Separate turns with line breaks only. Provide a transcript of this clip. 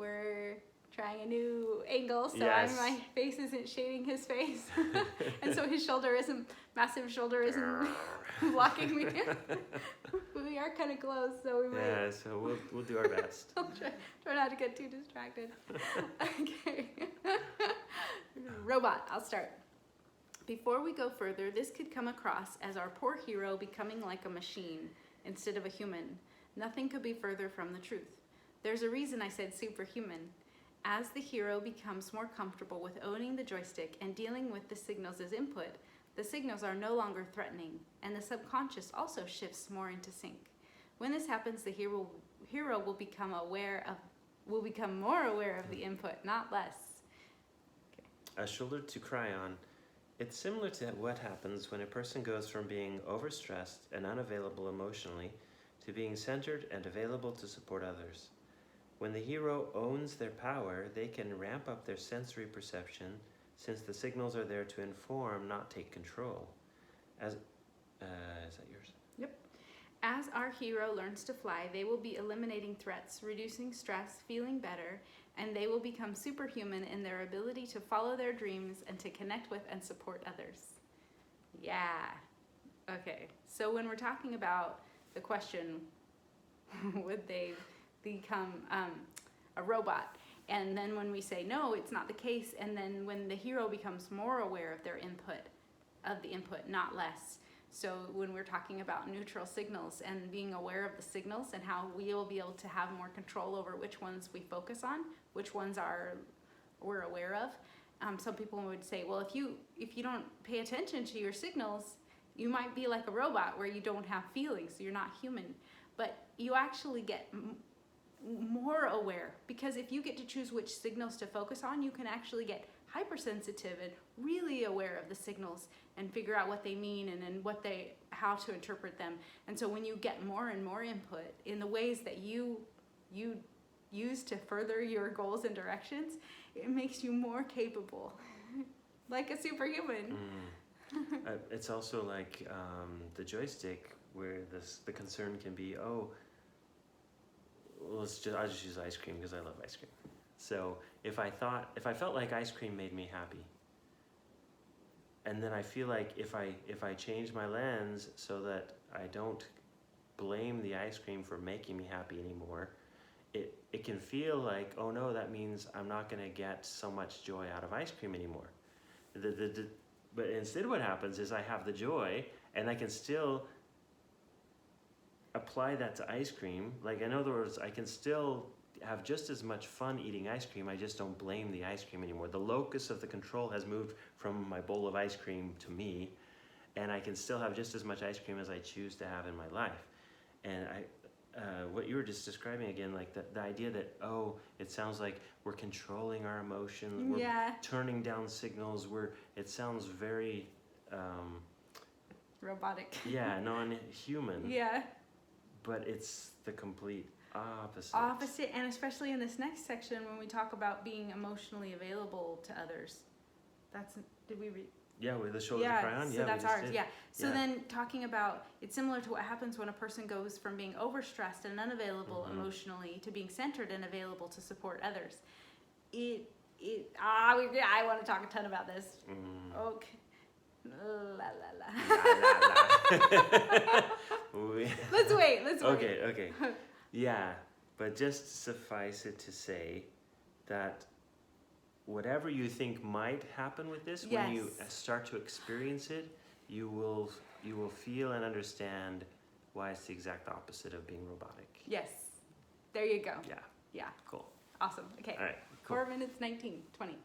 we're trying a new angle, so
Yes.
my face isn't shading his face. And so his massive shoulder isn't blocking me. We are kind of close, so we might.
Yeah, so we'll do our best.
I'll try not to get too distracted. Okay. Robot, I'll start. Before we go further, this could come across as our poor hero becoming like a machine instead of a human. Nothing could be further from the truth. There's a reason I said superhuman. As the hero becomes more comfortable with owning the joystick and dealing with the signals as input, the signals are no longer threatening, and the subconscious also shifts more into sync. When this happens, the hero will become more aware of the input, not less. Okay.
A shoulder to cry on. It's similar to what happens when a person goes from being overstressed and unavailable emotionally to being centered and available to support others. When the hero owns their power, they can ramp up their sensory perception since the signals are there to inform, not take control. Is that yours?
Yep. As our hero learns to fly, they will be eliminating threats, reducing stress, feeling better, and they will become superhuman in their ability to follow their dreams and to connect with and support others. Yeah. Okay. So when we're talking about the question, would they become a robot? And then when we say no, it's not the case, and then when the hero becomes more aware of their input, not less. So when we're talking about neutral signals and being aware of the signals and how we will be able to have more control over which ones we focus on, which ones we're aware of. Some people would say, well, if you don't pay attention to your signals, you might be like a robot where you don't have feelings, you're not human. But you actually get more aware, because if you get to choose which signals to focus on, you can actually get hypersensitive and really aware of the signals and figure out what they mean and how to interpret them. And so when you get more and more input in the ways that you use to further your goals and directions, it makes you more capable, like a superhuman.
It's also like the joystick, where the concern can be, I'll just use ice cream because I love ice cream. So if I felt like ice cream made me happy, and then I feel like if I change my lens so that I don't blame the ice cream for making me happy anymore, it can feel like, oh no, that means I'm not going to get so much joy out of ice cream anymore. But instead what happens is I have the joy, and I can still apply that to ice cream. Like, in other words, I can still have just as much fun eating ice cream, I just don't blame the ice cream anymore. The locus of the control has moved from my bowl of ice cream to me, and I can still have just as much ice cream as I choose to have in my life. And what you were just describing again, like the idea that, it sounds like we're controlling our emotions, we're turning down signals, it sounds very
robotic.
Yeah, non-human.
Yeah.
But it's the complete opposite.
And especially in this next section when we talk about being emotionally available to others. Did we read?
Yeah, with the shoulder to cry on.
So that's ours. Yeah. So then talking about, it's similar to what happens when a person goes from being overstressed and unavailable emotionally to being centered and available to support others. I want to talk a ton about this. Okay. Let's wait.
Okay. Yeah, but just suffice it to say that whatever you think might happen with this, when you start to experience it, you will feel and understand why it's the exact opposite of being robotic.
Yes. There you go.
Yeah.
Yeah.
Cool.
Awesome. Okay.
All right. Cool.
4 minutes, 19, 20.